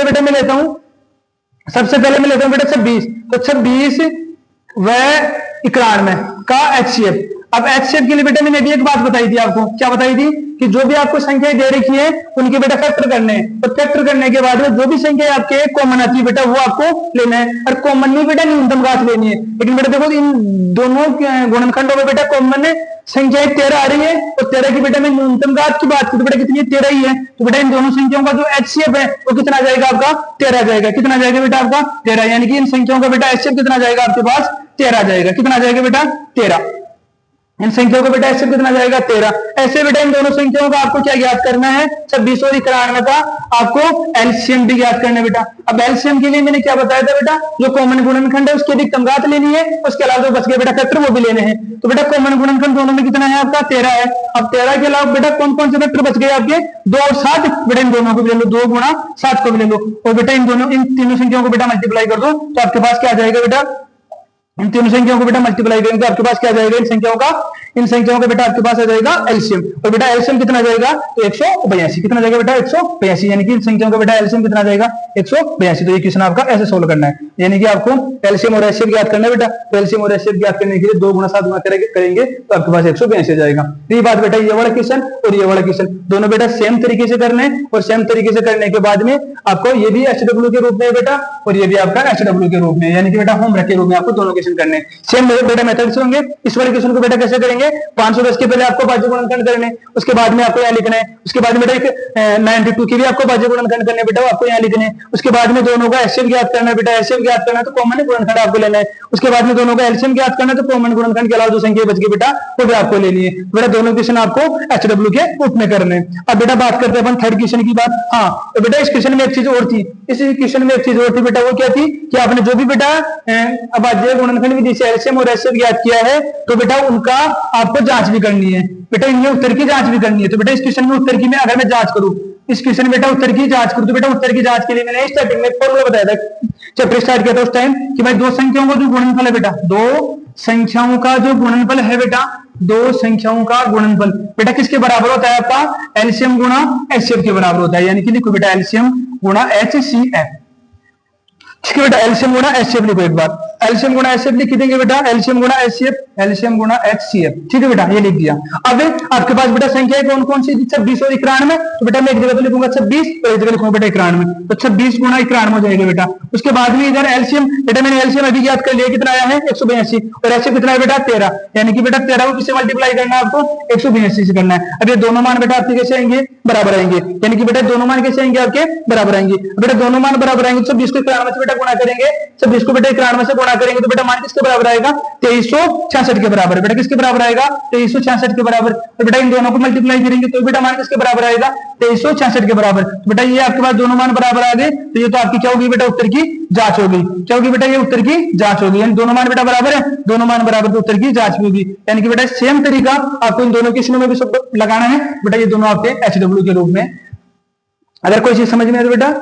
बेटा मैं लेता हूं बेटा 26, तो 26 व 91 का एचसीएफ। अब एचसीएफ के लिए बेटा मैंने अभी एक बात बताई थी आपको, क्या बताई थी कि जो भी आपको संख्याएं दे रखी है उनके बेटा फैक्टर करने हैं, और फैक्टर करने के बाद में जो भी संख्या आपके कॉमन आती है बेटा वो आपको लेना है, और कॉमन में बेटा न्यूनतम घात लेनी है। लेकिन बेटा देखो इन दोनों गुणनखंडों में बेटा कॉमन संख्या 13 आ रही है, और 13 की बेटा मैं न्यूनतम घात की बात करूं तो बेटा कितनी 13 ही है, तो बेटा इन दोनों संख्याओं का जो एचसीएफ है वो कितना आ जाएगा आपका 13 जाएगा, कितना जाएगा बेटा आपका 13, यानी कि इन संख्याओं का बेटा एचसीएफ कितना जाएगा आपके पास 13 जाएगा, कितना जाएगा बेटा 13, इन संख्याओं का बेटा एचसीएफ कितना जाएगा 13। ऐसे बेटा इन दोनों संख्याओं का आपको क्या ज्ञात करना है 26 और 91 का आपको एलसीएम भी ज्ञात करना है बेटा। अब एलसीएम के लिए मैंने क्या बताया था बेटा, जो कॉमन गुणनखंड है उसकी अधिकतम घात लेनी है, उसके अलावा जो बच गए बेटा फैक्टर वो भी लेने हैं। तो बेटा कॉमन गुणनखंड दोनों में कितना है आपका 13 है। अब 13 के अलावा बेटा कौन कौन से फैक्टर बच गए आपके 2 और 7, बेटा इन दोनों को भी ले लो, 2 गुणा 7 को भी ले लो, और बेटा इन तीनों संख्याओं को बेटा मल्टीप्लाई कर दो तो आपके पास क्या आ जाएगा बेटा, इन तीनों संख्याओं को बेटा मल्टीप्लाई करेंगे तो आपके पास क्या जाएगा, इन संख्याओं का बेटा आपके पास आ जाएगा एलसीएम, और बेटा एलसीएम कितना जाएगा तो 182, कितना जाएगा बेटा 182, यानी कि इन संख्याओं का बेटा एलसीएम कितना जाएगा 182। तो ये क्वेश्चन आपका ऐसे सोल्व करना है, यानी कि आपको एलसीएम और एचसीएफ ज्ञात करना है बेटा। तो एलसीएम और एचसीएफ ज्ञात करने के लिए 2 गुणा 7 गुणा करेंगे तो आपके पास 182 जाएगा। ये बात बेटा ये वाला क्वेश्चन और ये वाला क्वेश्चन दोनों बेटा सेम तरीके से करने हैं, और सेम तरीके से करने के बाद में आपको ये भी एचडब्ल्यू के रूप में बेटा और ये भी आपका एचडब्ल्यू के रूप में, यानी कि बेटा होमवर्क के रूप में आपको दोनों क्वेश्चन करने सेम बेटा मेथड से होंगे। इस वाले क्वेश्चन को बेटा कैसे करेंगे, 510 के पहले आपको अभाज्य गुणनखंड करने, उसके बाद में आपको यहाँ लिखना है, उसके बाद में बेटा 92 के भी आपको अभाज्य गुणनखंड करने बेटा आपको यहाँ लिखने हैं, उसके बाद में दोनों का एचसीएफ ज्ञात करना है बेटा, एचसीएफ ज्ञात करना है तो कॉमन गुणनखंड आपको लेना है, उसके बाद में दोनों का एलसीएम ज्ञात करना है तो कॉमन गुणनखंड के अलावा जो संख्या बच गई बेटा वो भी आपको लेनी है। बेटा दोनों क्वेश्चन आपको एचडब्ल्यू के रूप में करने हैं। अब बेटा बात करते हैं अपन थर्ड क्वेश्चन की बात। हाँ तो बेटा इस क्वेश्चन में एक चीज और थी, इस क्वेश्चन में एक चीज और थी बेटा, वो क्या थी कि आपने जो भी बेटा अभाज्य गुणनखंड विधि से एलसीएम और एचसीएफ ज्ञात किया है तो बेटा उनका आपको जांच भी करनी है बेटा, इनमें उत्तर की जांच भी करनी है। तो बेटा इस क्वेश्चन में उत्तर की मैं अगर मैं जांच करूं, इस क्वेश्चन में बेटा उत्तर की जांच करूं तो बेटा उत्तर की जांच के लिए मैंने स्टार्टिंग में फॉर्मूला बताया था, चैप्टर स्टार्ट किया था उस टाइम कि भाई दो संख्याओं का जो गुणनफल है बेटा, दो संख्याओं का जो गुणनफल है बेटा, दो संख्याओं का गुणनफल बेटा किसके बराबर होता है आपका एलसीएम गुणा एचसीएफ के बराबर होता है, यानी कि लिखो बेटा एलसीएम गुणा एचसीएफ, ठीक है बेटा एलसीएम गुणा एचसीएफ लिखो एक बार, एलसीएम गुणा एचसीएफ लिख देंगे बेटा, एलसीएम गुणा एचसीएफ, एलसीएम गुणा एचसीएफ, ठीक है बेटा ये लिख दिया। अब आपके पास बेटा संख्या कौन कौन सी 26 और 91, तो बेटा मैं एक जगह तो लिखूंगा 26 और एक जगह लिखूंगा बेटा 91, तो 26 गुणा 91 हो जाएगा बेटा। उसके बाद में इधर एलसीएम बेटा मैंने एलसीएम अभी याद कर लिया कितना आया है 182, और एचसीएफ कितना है बेटा 13, यानी कि बेटा 13 को किससे मल्टीप्लाई करना है आपको 182 से करना है। अब ये दोनों मान बेटा आपके कैसे आएंगे बराबर आएंगे, यानी कि बेटा दोनों मान कैसे आएंगे आपके बराबर आएंगे, बेटा दोनों मान बराबर आएंगे 26 को 91 से बेटा गुणा करेंगे, 26 को बेटा 91 से गुणा करेंगे तो बेटा मान किसके बराबर आएगा 2366 के बराबर, बेटा किसके बराबर आएगा 2366 के बराबर। तो बेटा इन दोनों को मल्टीप्लाई करेंगे तो बेटा मान किसके बराबर आएगा 2366 के बराबर। तो बेटा ये आपके पास दोनों मान बराबर आ गए, तो ये तो आपकी क्या होगी बेटा उत्तर की जांच होगी, क्या होगी बेटा ये उत्तर की जांच होगी, यानी दोनों मान बेटा बराबर है, दोनों मान बराबर तो उत्तर की जांच भी होगी, यानी कि बेटा सेम तरीका आपको इन दोनों क्वेश्चनों में भी सब लगाना है बेटा, ये दोनों आपके एचडब्ल्यू के रूप में। अगर कोई चीज समझ में आए तो बेटा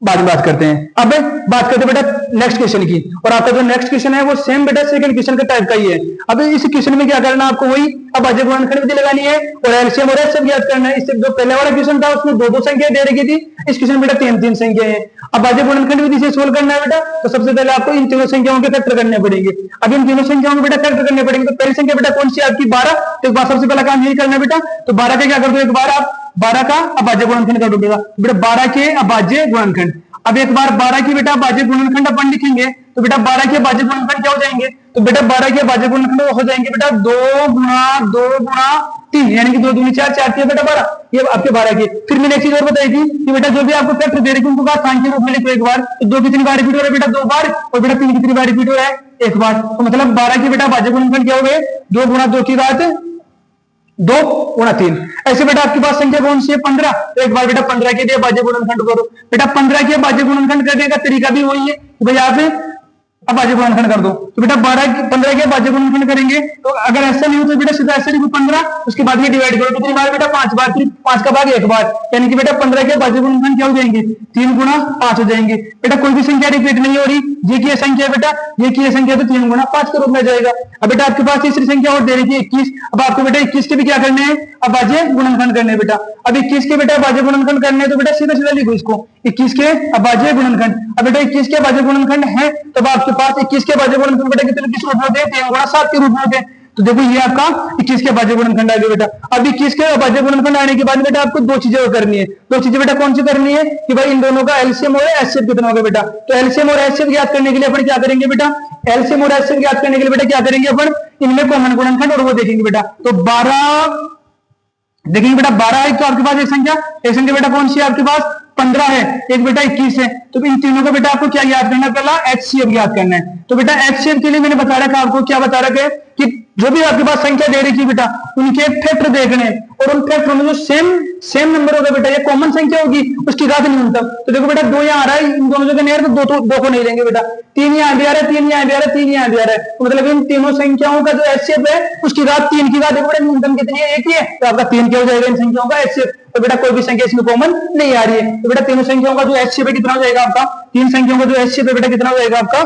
बाद में बात करते हैं। अब बात करते हैं बेटा नेक्स्ट क्वेश्चन की, और आपका जो नेक्स्ट क्वेश्चन है वो सेम बेटा सेकंड क्वेश्चन का टाइप का ही है। अब इस क्वेश्चन में क्या करना है आपको, वही अभाज्य गुणनखंड विधि लगानी है और एलसीएम और एचसीएफ ज्ञात करना है। इससे जो पहले वाला क्वेश्चन था उसमें दो दो संख्या दे रखी थी, इस क्वेश्चन में बेटा तीन तीन संख्या है। अभाज्य गुणनखंड विधि से सोल्व करना है बेटा, तो सबसे पहले आपको इन तीनों संख्याओं के फैक्टर करने पड़ेंगे। अब इन तीनों संख्याओं के बेटा फैक्टर करने पड़ेंगे, तो पहली संख्या बेटा कौन सी आपकी 12, तो एक बार सबसे पहला काम यही करना है बेटा। तो 12 का क्या कर दो, एक बार आप 12 का अभाज्य गुणनखंड कर दो बेटा 12 के अभाज्य गुणनखंड। अब एक बार 12 की बेटा अभाज्य गुणनखंड अपन लिखेंगे, तो बेटा 12 के अभाज्य गुणनखंड क्या हो जाएंगे, तो बेटा 12 के अभाज्य गुणनखंड हो जाएंगे बेटा 2 गुणा 3, यानी कि 2 दूनी 4, 4 3 बेटा 12, ये आपके 12 के। फिर मैंने एक चीज और बताई थी कि बेटा जो भी आपको फैक्टर दे रहे उनको घातांक के रूप में लिखो एक बार, तो 2 कितनी बार रिपीट हो रहा है बेटा 2 बार, और बेटा 3 कितनी बार रिपीट हो रहा है 1 बार। तो मतलब 12 के बेटा अभाज्य गुणनखंड क्या हो गए, 2 गुणा 2 की घात 2 गुणा 3। ऐसे बेटा आपके पास संख्या कौन सी है 15, तो एक बार बेटा 15 के लिए अभाज्य गुणनखंड करो। बेटा 15 के अभाज्य गुणनखंड करने का तरीका भी वही है कि भाई आप अभाज्य गुणनखंड कर दो। तो बेटा 15 के अभाज्य गुणनखंड करेंगे, तो अगर ऐसा नहीं हो तो बेटा सीधा ऐसे लिखो 15, उसके बाद में डिवाइड करो, कितनी बार बेटा 5 बार, 5 का भाग 1 बार, यानी कि बेटा 15 के अभाज्य गुणनखंड क्या हो जाएंगे 3 गुणा 5 हो जाएंगे। बेटा कोई भी संख्या रिपीट नहीं हो रही, ये की संख्या बेटा, ये की संख्या तो 3 गुणा 5 के रूप में जाएगा। अब बेटा आपके पास तीसरी संख्या और दे रही है 21। अब आपको बेटा 21 के भी क्या करने हैं, अभाज्य गुणनखंड करने बेटा। अब 21 के बेटा अभाज्य गुणनखंड करने तो बेटा सीधा सीधा लिखो इसको 21 के अभाज्य गुणनखंड। अब बेटा 21 के अभाज्य गुणनखंड है, तब आपके पास 21 के अभाज्य गुणनखंड बेटा कितने किस रूप में होते हैं 3 गुणा 7 के रूप में होते हैं। तो देखो ये आपका 21 के अभाज्य गुणनखंड आ गया बेटा। अब 21 के अभाज्य गुणनखंड आने के बाद बेटा आपको दो चीजें और करनी है। दो चीजें बेटा कौन सी करनी है कि भाई इन दोनों का एलसीएम और एचसीएफ कितना होगा बेटा। तो एलसीएम और एचसीएफ ज्ञात करने के लिए अपन क्या करेंगे बेटा, एलसीएम और एचसीएफ ज्ञात करने के लिए बेटा क्या करेंगे अपन, इनमें कॉमन गुणनखंड और वो देखेंगे बेटा। तो 12 देखेंगे बेटा 12 है, तो आपके पास एक संख्या बेटा कौन सी है आपके पास 15 है, एक बेटा 21 है। तो इन तीनों को बेटा आपको क्या याद करना है, पहला एचसीएफ याद करना है। तो बेटा एचसीएफ के लिए मैंने बता रखा आपको, क्या बता रखा है कि जो भी आपके पास संख्या दे रखी बेटा उनके फैक्टर देखने हैं, और उन फैक्टर में जो सेम नंबर होगा बेटा, ये कॉमन संख्या होगी उसकी घात न्यूनतम। तो देखो बेटा 2 यहाँ आ रहा है, इन दोनों जगह नहीं आ रहा, तो 2 को नहीं लेंगे बेटा। 3 यहाँ भी आ रहा है, 3 यहाँ भी आ रहा है, 3 यहाँ भी आ रहा है, तो मतलब इन तीनों संख्याओं का जो एचसीएफ है उसकी घात 3 की घात देखो बेटा न्यूनतम कितनी है, 1 ही है, तो आपका 3 क्या हो जाएगा इन संख्याओं का एचसीएफ। तो बेटा कोई भी संख्या इसमें कॉमन नहीं आ रही है, तो बेटा तीनों संख्याओं का जो एचसीएफ है कितना हो जाएगा आपका, 3 संख्याओं का जो एचसीएफ है बेटा कितना हो जाएगा आपका,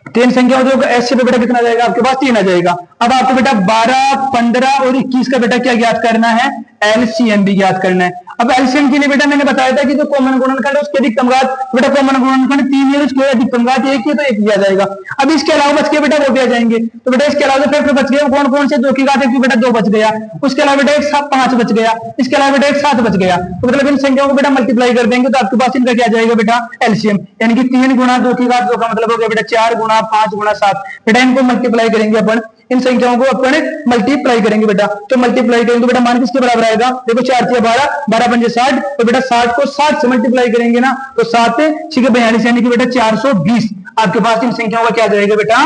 3 संख्याओं जो एचसीएफ बेटा कितना जाएगा आपके पास 3 आ जाएगा। अब आपको बेटा 12, 15 और 21 का बेटा क्या ज्ञात करना है, एलसीएम भी ज्ञात करना है। अब एलसीएम के लिए बेटा मैंने बताया था कि जो कॉमन गुणनखंड है उसके अधिकतम घात, बेटा कॉमन गुणनखंड 3 है, उसके अधिकतम घात 1 है, तो 1 दिया जाएगा। अब इसके अलावा बच के बेटा वो भी आ जाएंगे, तो बेटा इसके अलावा फैक्टर बच गए कौन कौन से, 2 की घात 1 बेटा 2 बच गया, उसके अलावा बेटा 1 5 बच गया, इसके अलावा बेटा 1 7 बच गया। तो मतलब इन संख्याओं को बेटा मल्टीप्लाई कर देंगे तो आपके पास इनका क्या जाएगा बेटा एलसीएम, यानी कि 3 गुणा 2 की घात 2 का मतलब हो गया बेटा 4 गुणा 5 गुणा 7। बेटा इनको मल्टीप्लाई करेंगे अपन, इन संख्याओं को अपन मल्टीप्लाई करेंगे बेटा। तो मल्टीप्लाई करेंगे तो बेटा मान किसके बराबर आएगा, देखो 4 3 12, 12 5 60, तो बेटा 60 को 60 से मल्टीप्लाई करेंगे ना, तो 7 6 42, यानी कि बेटा 420। आपके पास इन संख्याओं का क्या जाएगा बेटा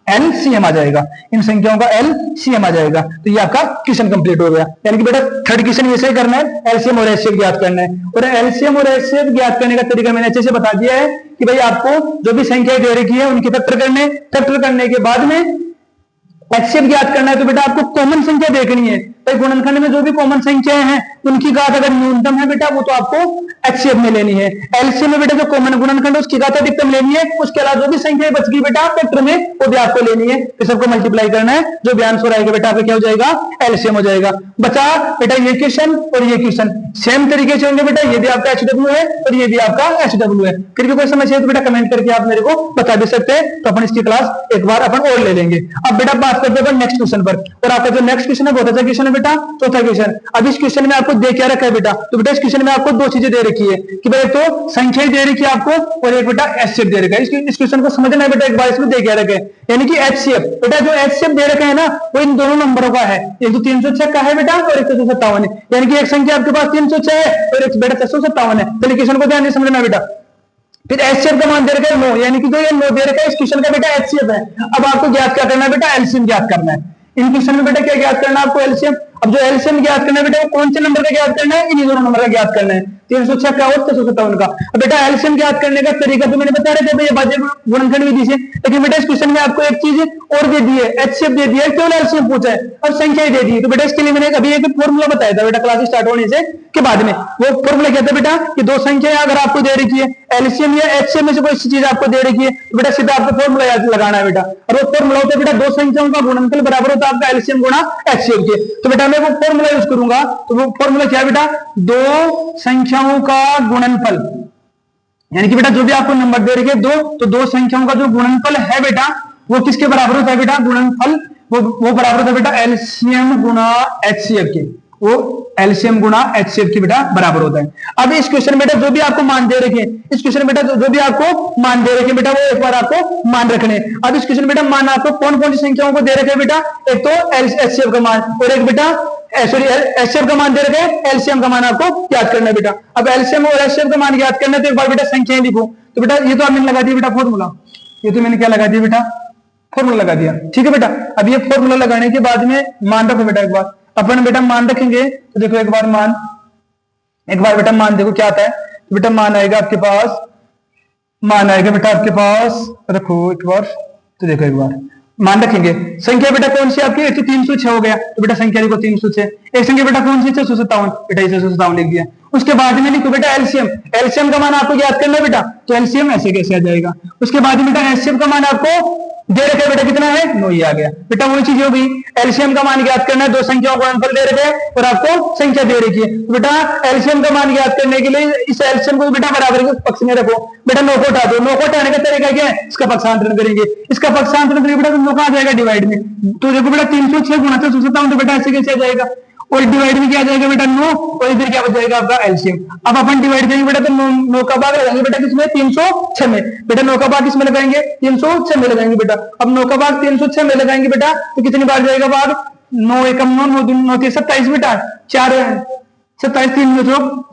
एलसीएम आ जाएगा, इन संख्याओं का एलसीएम आ जाएगा। तो ये आपका क्वेश्चन कंप्लीट हो गया, यानी कि बेटा थर्ड क्वेश्चन ऐसे करना है, एलसीएम और एचसीएफ ज्ञात करना है। और एलसीएम और एचसीएफ ज्ञात करने का तरीका मैंने अच्छे से बता दिया है कि भाई आपको जो भी संख्या दे रखी है उनके फैक्टर करने के बाद में एचसीएफ ज्ञात करना है। तो बेटा आपको कॉमन संख्या देखनी है, भाई गुणनखंड में जो भी कॉमन संख्याएं हैं उनकी घात अगर न्यूनतम है बेटा वो तो आपको एचसीएफ में लेनी है। एलसीएम में बेटा जो कॉमन गुणनखंड है उसकी घात अधिकतम लेनी है, उसके अलावा जो भी संख्या बच गई बेटा फैक्टर में वो भी आपको लेनी है, तो सबको मल्टीप्लाई करना है, जो भी आंसर आएगा बेटा आपका क्या हो जाएगा एलसीएम हो जाएगा। बचा बेटा ये क्वेश्चन और ये क्वेश्चन सेम तरीके से होंगे बेटा, ये भी आपका एचडब्ल्यू है और ये भी आपका एचडब्ल्यू है। फिर भी कोई समस्या है तो बेटा कमेंट करके आप मेरे को बता दे सकते हैं, तो अपन इसकी क्लास एक बार अपन और ले लेंगे। अब बेटा बात करते हैं नेक्स्ट क्वेश्चन पर, और आपका जो नेक्स्ट क्वेश्चन है बहुत अच्छा क्वेश्चन है बेटा, चौथा क्वेश्चन। अब इस क्वेश्चन में आपको दे क्या रखा है बेटा, तो बेटा इस क्वेश्चन में आपको 2 चीजें दे रखी है कि भाई तो संख्याएं दे रखी है आपको और एक बेटा एचसीएफ दे रखा है। इस क्वेश्चन को समझना है बेटा एक बार, इसमें दे क्या रखा है, यानी कि एचसीएफ बेटा जो एचसीएफ दे रखा है ना वो इन दोनों नंबरों का है, एक तो 306 का है बेटा और एक 657 है, यानी कि एक संख्या आपके पास 306 है और एक बेटा 657 है। तो क्वेश्चन को ध्यान से समझना बेटा। फिर एचसीएफ का मान दे रखा है 9, यानी कि जो ये 9 दे रखा है इस क्वेश्चन का बेटा एचसीएफ है। अब आपको ज्ञात क्या करना है बेटा एलसीएम ज्ञात करना है। इन क्वेश्चन में बेटा क्या ज्ञात करना है आपको एलसीएम। अब जो एलसीएम ज्ञात करना है बेटा वो कौन से नंबर का ज्ञात करना है, इन्हीं दोनों नंबर का ज्ञात करना है। 306 का और 657 का। अब बेटा एलसीएम ज्ञात करने का तरीका तो मैंने बता रहे थे भैया भाज्य गुणनखंड विधि से, लेकिन बेटा इस क्वेश्चन में आपको एक चीज और दे दी है, एचसीएफ दे दिया है, केवल एलसीएम पूछा है और संख्या ही दे दी है। तो बेटा इसके लिए मैंने अभी एक फॉर्मूला बताया था बेटा क्लास स्टार्ट होने से के बाद में। वो फॉर्मूला क्या था बेटा कि दो संख्या अगर आपको दे रखी है, एलसीएम या एचसीएफ में से कोई चीज आपको दे रखी है, तो बेटा सीधा आपको फॉर्मूला याद लगाना है बेटा। और वो फॉर्मूला होता है बेटा दो संख्याओं का गुणनफल बराबर होता है आपका एलसीएम गुणा एचसीएफ के। तो बेटा मैं वो फॉर्मूला यूज करूंगा, तो वो फॉर्मूला क्या है बेटा, दो संख्याओं का गुणनफल, यानी कि बेटा जो भी आपको नंबर दे रखे दो, तो दो संख्याओं का जो गुणनफल है बेटा वो किसके बराबर होता है बेटा, गुणनफल वो बराबर होता है बेटा एलसीएम गुणा एचसीएफ के, वो एलसीएम गुणा एचसीएफ के बेटा बराबर होता है। अब इस क्वेश्चन में बेटा जो भी आपको मान दे रखे, इस क्वेश्चन में बेटा जो भी आपको मान दे रखे बेटा वो एक बार आपको मान रखने। अब इस क्वेश्चन में बेटा मान आपको कौन कौन सी संख्याओं को दे रखे बेटा, एक तो एचसीएफ का मान और एक बेटा सॉरी एचसीएफ का मान दे रखे, एलसीएम का मान आपको याद करना है बेटा। अब एलसीएम और एचसीएफ का मान याद करना है तो एक बार बेटा संख्याएं लिखो। तो बेटा ये तो आपने लगा दिया बेटा फॉर्मूला, ये तो मैंने क्या लगा दिया बेटा, फॉर्मूला लगा दिया, ठीक है बेटा। अब ये फॉर्मूला लगाने के बाद में मान रखो बेटा, एक बार अपन बेटा मान रखेंगे तो देखो एक बार बेटा मान देखो क्या आता है। तो बेटा मान आएगा आपके पास, मान आएगा बेटा आपके पास, रखो एक बार, तो देखो एक बार मान रखेंगे। संख्या बेटा कौन सी आपकी, एक तो 306 हो गया, तो बेटा संख्या लिखो 306। एक संख्या बेटा कौन सी 657, बेटा 657 लिख दिया। उसके बाद में लिखो बेटा एलसीएम, एलसीएम का मान आपको याद करना है बेटा, तो एलसीएम ऐसे कैसे आ जाएगा। उसके बाद में बेटा एचसीएफ का मान आपको दे रखे बेटा कितना है 9 ही आ गया बेटा, वही चीज हो गई। एलसीएम का मान याद करना है, दो संख्याओं का गुणनफल दे रखे और आपको संख्या दे रखी है, तो बेटा एलसीएम का मान याद करने के लिए इस एलसीएम को बेटा बराबर के पक्ष में रखो बेटा, 9 को हटा दो। 9 को हटाने का तरीका क्या है, इसका पक्षांतरण करेंगे, इसका पक्षांतरण करेंगे बेटा तो 9 का आ जाएगा डिवाइड में। तो देखो बेटा 306 गुणा 657, तो बेटा ऐसे कैसे आ जाएगा, और डिवाइड में क्या आ जाएगा बेटा 9, और इधर क्या बच जाएगा आपका एलसीएम। अब अपन डिवाइड करेंगे बेटा तो 9 का भाग लगाएंगे बेटा किसमें 306 में, बेटा 9 का भाग किसमें लगाएंगे 306 में लगाएंगे बेटा। अब 9 का भाग 306 में लगाएंगे बेटा तो कितनी बार जाएगा भाग, 9 एकम 9, 9 दूनी 9 27 बेटा, 4 27 3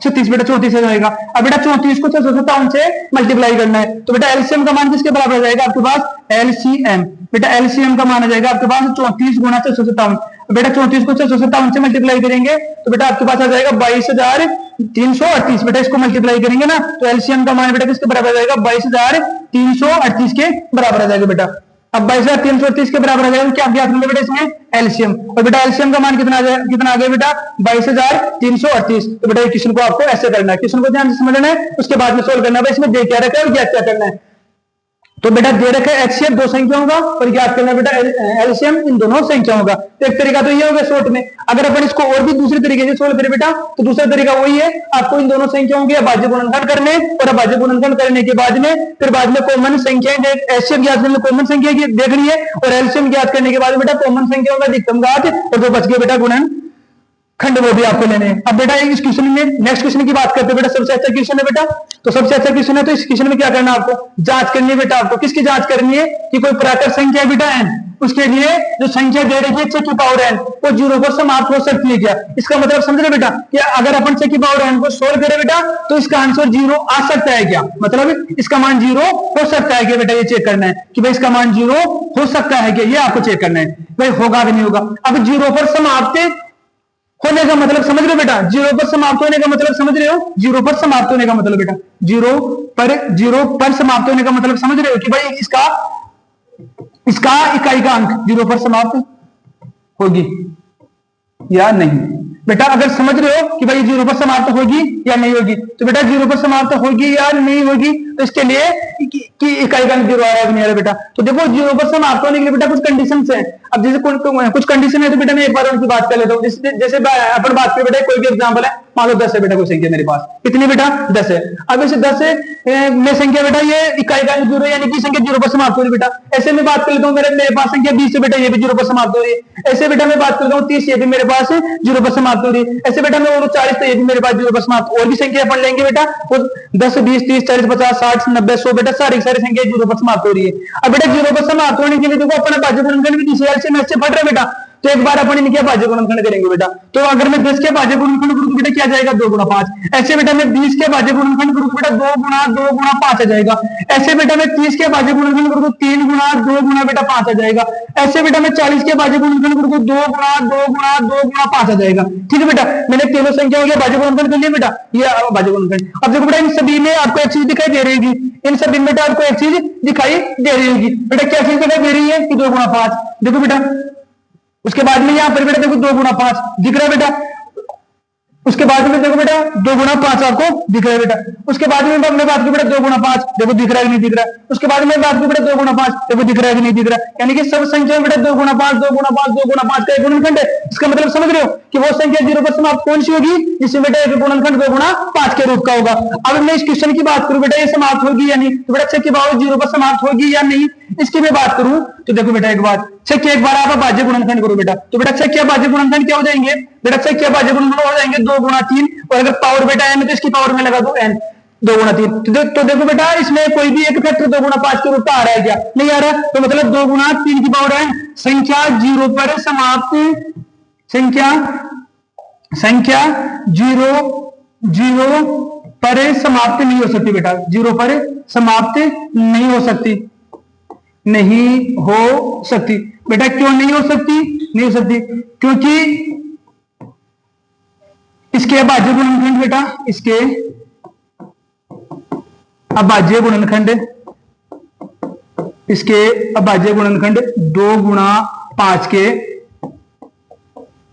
36 बेटा 34 हो जाएगा। अब बेटा 34 को 657 से मल्टीप्लाई करना है, तो बेटा एलसीएम का मान किसके बराबर आ जाएगा आपके पास, एलसीएम बेटा एलसीएम का मान आ जाएगा आपके पास 34 गुणा 657। बेटा 34 को 657 से मल्टीप्लाई करेंगे तो बेटा आपके पास आ जाएगा 22,338 बेटा, इसको मल्टीप्लाई करेंगे ना तो एलसीएम का मान बेटा किसके बराबर आ जाएगा 22,338 के बराबर आ जाएगा बेटा। अब 22,338 के बराबर आ जाएगा, क्या ज्ञात होगा बेटा इसमें एलसीएम, और बेटा एलसीएम का मान कितना आ गया बेटा 22,338। तो बेटा क्वेश्चन को आपको ऐसे करना है, क्वेश्चन को ध्यान से समझना है, उसके बाद में सोल्व करना है। इसमें दे क्या रखा है और ज्ञात क्या करना है। तो बेटा दे रखे एचसीएफ दो संख्याओं का और ज्ञात करना बेटा एलसीएम इन दोनों संख्याओं का। तो एक तरीका तो ये हो गया शॉर्ट में, अगर अपन इसको और भी दूसरे तरीके से सोल्व करें बेटा तो दूसरा तरीका वही है, आपको इन दोनों संख्याओं के अभाज्य गुणनखंड करने और अभाज्य गुणनखंड करने के बाद में फिर बाद में कॉमन संख्याएं एचसीएफ ज्ञात करने कॉमन संख्या देखनी है और एलसीएम ज्ञात करने के बाद बेटा कॉमन संख्याओं का अधिकतम घात और जो बच गया बेटा गुणन खंड वो भी आपको लेने हैं। अब बेटा इस क्वेश्चन में नेक्स्ट क्वेश्चन की बात करते हैं बेटा, सबसे अच्छा क्वेश्चन है बेटा, तो सबसे अच्छा क्वेश्चन है तो इस क्वेश्चन में क्या करना है आपको जांच करनी है बेटा, आपको किसकी जांच करनी है कि कोई प्राकृत संख्या है बेटा n, उसके लिए जो संख्या दे रही है 6 की पावर n वो 0 पर समाप्त हो सकती है क्या। इसका मतलब समझ रहे बेटा कि अगर अपन 6 की पावर n को सोल्व करें बेटा तो इसका आंसर 0 आ सकता है क्या, मतलब इसका मान 0 हो सकता है क्या बेटा, ये चेक करना है कि भाई इसका मान 0 हो सकता है क्या, ये आपको चेक करना है भाई होगा कि नहीं होगा। अब 0 पर समाप्त होने का मतलब समझ रहे हो बेटा, 0 पर समाप्त होने का मतलब समझ रहे हो, 0 पर समाप्त होने का मतलब बेटा 0 पर समाप्त होने का मतलब समझ रहे हो कि भाई इसका इकाई का अंक 0 पर समाप्त होगी या नहीं बेटा। अगर समझ रहे हो कि भाई 0 पर समाप्त होगी या नहीं होगी, तो बेटा 0 पर समाप्त होगी या नहीं होगी तो इसके लिए कि इकाई का अंक 0 आ रहा है नहीं आ रहा बेटा। तो देखो 0 पर समाप्त होने के लिए बेटा कुछ कंडीशंस हैं। अब जैसे कुछ कंडीशन है तो बेटा मैं एक बार उनकी बात कर लेता हूँ। जैसे अपन बात करें बेटा कोई भी एग्जाम्पल है, मान लो 10 है बेटा कोई संख्या मेरे पास, कितनी बेटा 10 है। अब इसे 10 में संख्या बेटा ये इकाई का अंक 0 यानी कि संख्या 0 पर समाप्त हो रही है बेटा। ऐसे में बात कर लेता हूँ मेरे पास संख्या 20 है बेटा, ये भी 0 पर समाप्त हो रही है। ऐसे बेटा मैं बात करता हूँ 30, ये भी मेरे पास 0 पर समाप्त हो रही है। ऐसे बेटा मैं 40 तो ये भी मेरे पास 0 पर समाप्त, और भी संख्या पढ़ लेंगे बेटा वो 10 20 30 40 50 60 90 100 बेटा सारी संख्या 0 पर समाप्त हो रही है। अब बेटा 0 पर समाप्त होने के लिए देखो अपना अभाज्य गुणनखंड विधि से पढ़ रहे बेटा, तो एक बार अपन इनके भाज्य गुणनखंड करेंगे बेटा। तो अगर मैं 10 के भाज्य गुणनखंड करूँ बेटा क्या जाएगा 2 गुणा 5। ऐसे बेटा मैं 20 के भाज्य गुणनखंड करूँ बेटा 2 गुणा 5 आ जाएगा। ऐसे बेटा मैं 30 के भाज्य गुणनखंड करूँ तो 3 गुणा 2 गुणा बेटा 5 आ जाएगा। ऐसे बेटा मैं 40 के भाज्य गुणनखंड करूँ तो 2 गुणा 5 आ जाएगा। ठीक है बेटा, मैंने तीनों संख्याओं के भाज्य गुणनखंड कर लिए बेटा, ये भाज्य गुणनखंड। अब देखो बेटा इन सभी में आपको एक चीज दिखाई दे रही होगी, इन सभी में बेटा आपको एक चीज दिखाई दे रही होगी बेटा। क्या चीज दिखाई दे रही है कि 2 गुणा 5। देखो बेटा उसके बाद में यहाँ पर बेटा देखो 2 गुणा 5 दिख रहा है बेटा। उसके बाद में देखो बेटा 2 गुणा 5 आपको दिख रहा है बेटा। उसके बाद में मैं बात करूं बेटा 2 गुणा 5 देखो दिख रहा है कि नहीं दिख रहा है। उसके बाद में बात करूं बेटा 2 गुणा 5 देखो दिख रहा है कि नहीं दिख रहा है। यानी कि सब संख्या बेटा 2 गुणा 5 2 गुणा 5 2 गुणा 5 का एक गुणनखंड है। इसका मतलब समझ रहे हो कि वो संख्या 0 पर समाप्त कौन सी होगी जिसमें बेटा एक गुणनखंड 2 गुणा 5 के रूप का होगा। अब मैं इस क्वेश्चन की बात करूं बेटा ये समाप्त होगी या नहीं, तो बेटा छह की पावर 0 पर समाप्त होगी या नहीं इसकी मैं बात करूं तो देखो बेटा एक बात छह के एक बार आप भाज्य गुणनखंड करो बेटा। तो बेटा छह के भाज्य गुणनखंड क्या हो जाएंगे बेटा, छह के भाज्य गुणनखंड हो जाएंगे 2 गुणा 3 और अगर पावर बेटा n तो इसकी पावर में लगा दो n 2 गुणा 3। तो देखो बेटा इसमें कोई भी एक फैक्टर 2 गुणा 5 के रूप का आ रहा है क्या, नहीं आ रहा। तो मतलब 2 गुणा 3 की पावर n संख्या 0 पर समाप्त संख्या 0 पर समाप्त नहीं हो सकती बेटा, 0 पर समाप्त नहीं हो सकती बेटा। क्यों नहीं हो सकती क्योंकि इसके अभाज्य गुणनखंड बेटा, इसके अभाज्य गुणनखंड 2 गुणा 5 के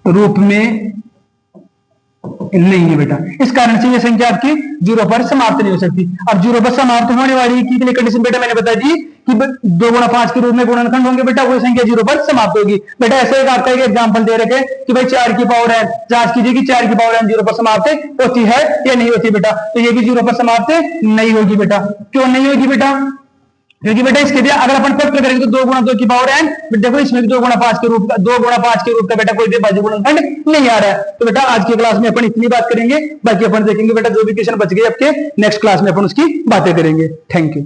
रूप में नहीं है बेटा। इस कारण से ये संख्या आपकी 0 पर समाप्त नहीं हो सकती। अब 0 पर समाप्त होने वाली की कंडीशन बेटा मैंने बता दी कि 2 गुणा 5 के रूप में गुणनखंड होंगे बेटा, वो संख्या 0 पर समाप्त होगी बेटा। ऐसे एक आपका एक एग्जांपल दे रखे कि भाई 4 की पावर n जांच कीजिए कि 4 की पावर n 0 पर समाप्त होती है या नहीं होती बेटा। तो ये भी 0 पर समाप्त नहीं होगी बेटा। क्यों नहीं होगी बेटा, क्योंकि बेटा इसके लिए अगर अपन फैक्टर करेंगे तो 2 गुणा 2 की पावर n देखो इसमें 2 गुणा 5 के रूप का बेटा कोई भी भाज्य गुणनखंड नहीं आ रहा है। तो बेटा आज की क्लास में अपन इतनी बात करेंगे, बाकी अपन देखेंगे बेटा जो भी क्वेश्चन बच गए आपके नेक्स्ट क्लास में अपन उसकी बातें करेंगे। Thank you.